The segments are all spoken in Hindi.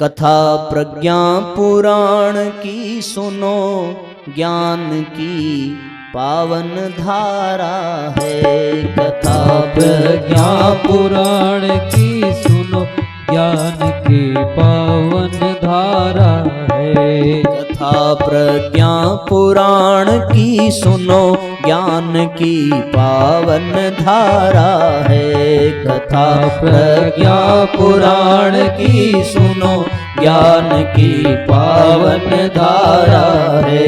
कथा प्रज्ञा पुराण की सुनो, ज्ञान की पावन धारा है। कथा प्रज्ञा पुराण की सुनो, ज्ञान की पावन धारा है। कथा प्रज्ञा पुराण की सुनो, ज्ञान की पावन धारा है। कथा प्रज्ञा पुराण की सुनो, ज्ञान की पावन धारा है।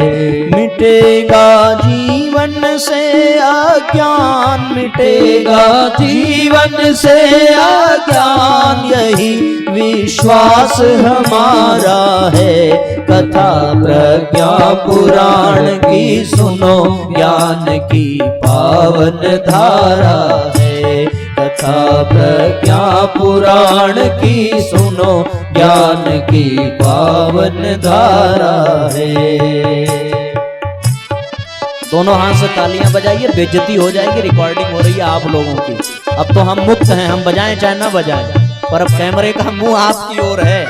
मिटेगा जीवन से अज्ञान, मिटेगा जीवन से अज्ञान, यही विश्वास हमारा है। कथा प्रज्ञा पुराण की सुनो, ज्ञान की पावन धारा है। कथा प्रज्ञा पुराण की सुनो, ज्ञान की पावन धारा है। दोनों हाथ से तालियां बजाइए, बेइज्जती हो जाएगी, रिकॉर्डिंग हो रही है आप लोगों की। अब तो हम मुक्त हैं, हम बजाएं चाहे ना बजाएं, पर अब कैमरे का मुंह आपकी ओर है,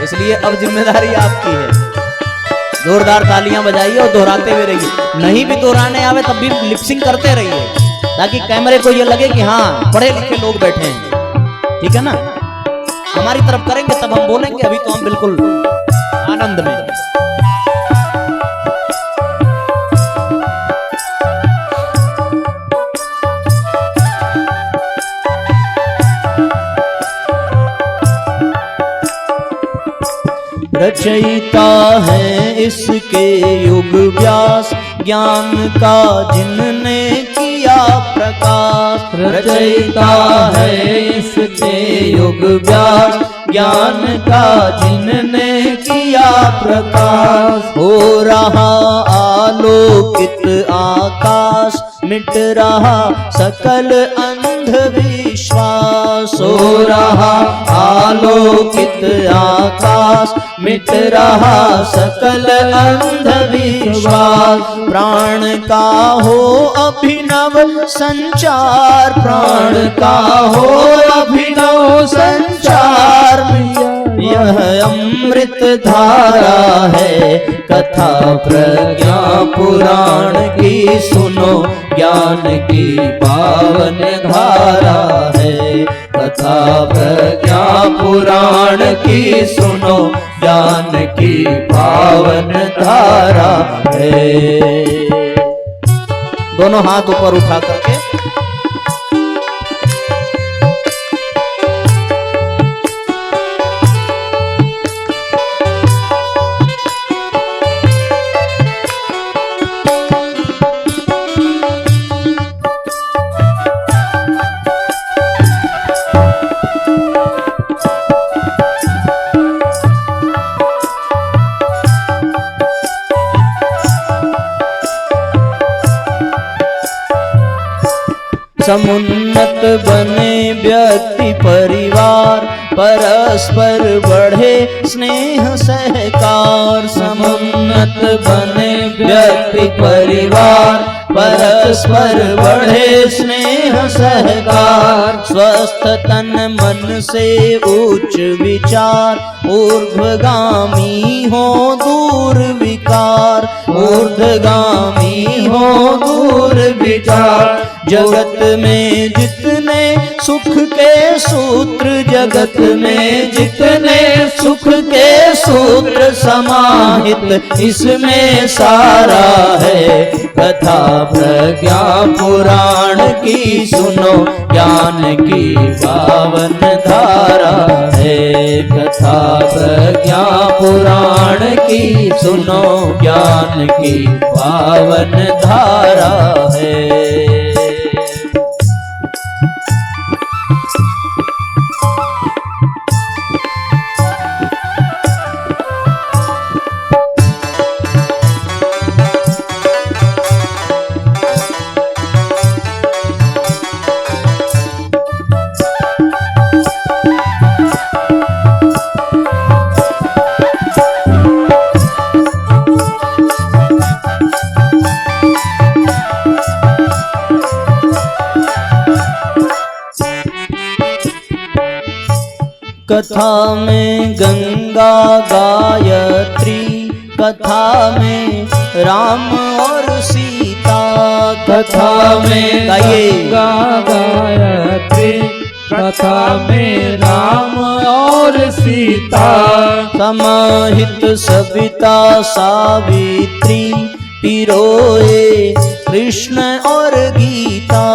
इसलिए अब जिम्मेदारी आपकी है। जोरदार तालियां बजाइए और दोहराते हुए रहिए। नहीं भी दोहराने आवे तब भी लिपसिंग करते रहिए, ताकि कैमरे को ये लगे कि हाँ पढ़े लिखे लोग बैठे हैं। ठीक है ना? हमारी तरफ करेंगे तब हम बोलेंगे, अभी तो हम बिल्कुल आनंद में। रचयिता है इसके युग व्यास, ज्ञान का जिनने किया प्रकाश। रचयिता है इसके युग व्यास, ज्ञान का जिनने किया प्रकाश। हो रहा आलोकित आकाश, मिट रहा सकल अंधविश्वास। हो रहा आलोकित आकाश, मिट रहा सकल अंधविश्वास। प्राण का हो अभिनव संचार, प्राण का हो अभिनव संचार, यह अमृत धारा है। कथा प्रज्ञा पुराण की सुनो, ज्ञान की पावन धारा है। कथा प्रज्ञा पुराण की सुनो, ज्ञान की पावन धारा है। दोनों हाथ ऊपर उठा करके समुन्नत बने व्यक्ति परिवार, परस्पर बढ़े स्नेह सहकार। समुन्नत बने व्यक्ति परिवार, परस्पर बढ़े स्नेह सहकार। स्वस्थ तन मन से उच्च विचार, ऊर्ध्वगामी हो दूर विकार। ऊर्ध्वगामी हो दूर विचार। जगत में जितने सुख के सूत्र, जगत में जितने सुख के सूत्र समाहित इसमें सारा है। कथा प्रज्ञा पुराण की सुनो, ज्ञान की पावन धारा है। कथा प्रज्ञा पुराण की सुनो, ज्ञान की पावन धारा है। कथा में गंगा गंगा गायत्री, कथा में राम और सीता। कथा में गाइए। गंगा गायत्री, कथा में राम और सीता। समाहित सविता सावित्री, पिरोए कृष्ण और गीता।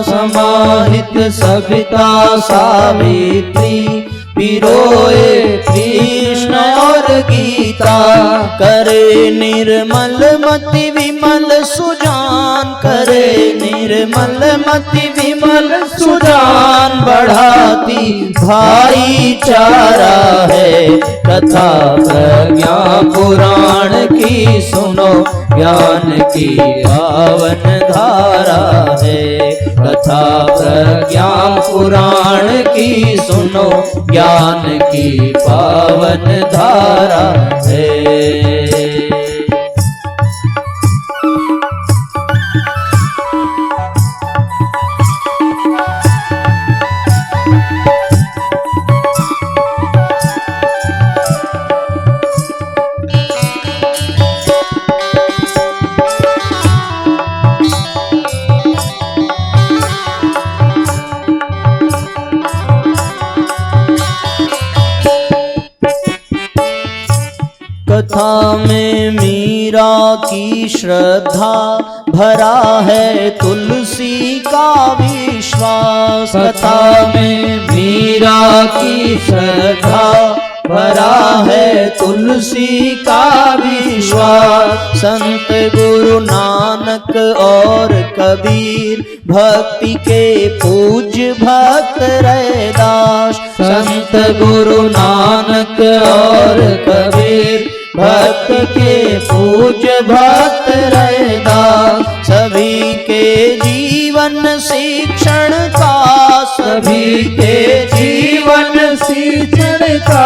समाहित सविता सावित्री, पिरोए कृष्ण और गीता। करे निर्मल मति विमल सुजान, करे निर्मल मति विमल सुजान। बढ़ाती भाईचारा है, कथा प्रज्ञा पुराण की सुनो, ज्ञान की पावन धारा है। कथा प्रज्ञा पुराण की सुनो, ज्ञान की पावन धारा है। कथा में मीरा की श्रद्धा, भरा है तुलसी का विश्वास। कथा में मीरा की श्रद्धा, भरा है तुलसी का विश्वास। संत गुरु नानक और कबीर, भक्ति के पूज्य भक्त रैदास। संत गुरु नानक और कबीर, भक्त के पूज्य भक्त रैदास। सभी के जीवन शिक्षण का, सभी के जीवन शिक्षण का।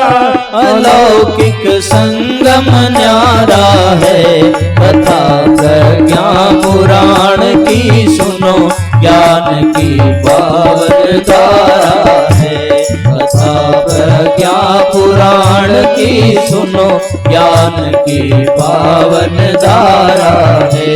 अलौकिक संगम न्यारा है, कथा प्रज्ञा पुराण की सुनो, ज्ञान की पावन धारा है। कथा प्रज्ञा पुराण की सुनो, ज्ञान की पावन धारा है।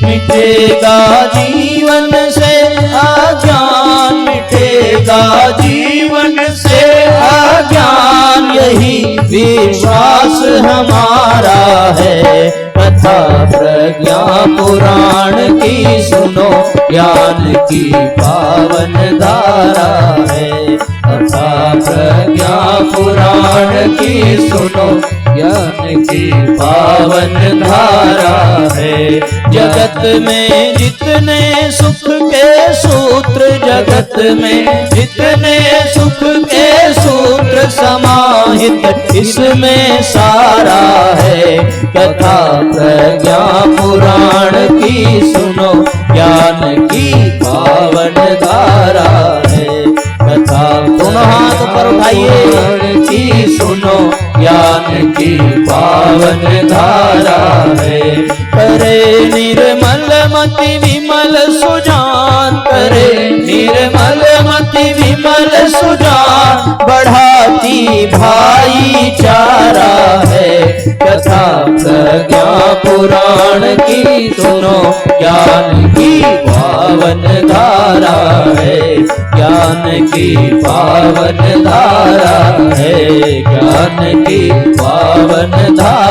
मिटेगा जीवन से अज्ञान, मिटेगा जीवन से अज्ञान, यही विश्वास हमारा है। कथा प्रज्ञा पुराण की सुनो, ज्ञान की पावन धारा है। कथा प्रज्ञा पुराण की सुनो, ज्ञान की पावन धारा है। जगत में जितने सुख के सूत्र, जगत में जितने सुख के सूत्र समाहित इसमें सारा है। कथा प्रज्ञा पुराण की सुनो, ज्ञान की पावन धारा है। कथा दोनों हाथ पर उठाइए की सुनो, ज्ञान की पावन धारा है। करे निर्मल मति विमल सुजान, करे निर्मल मति विमल सुजान। बढ़ाती भाईचारा है, कथा प्रज्ञा पुराण की सुनो, ज्ञान की पावन धारा है। ज्ञान की पावन धारा है, ज्ञान की पावन धारा।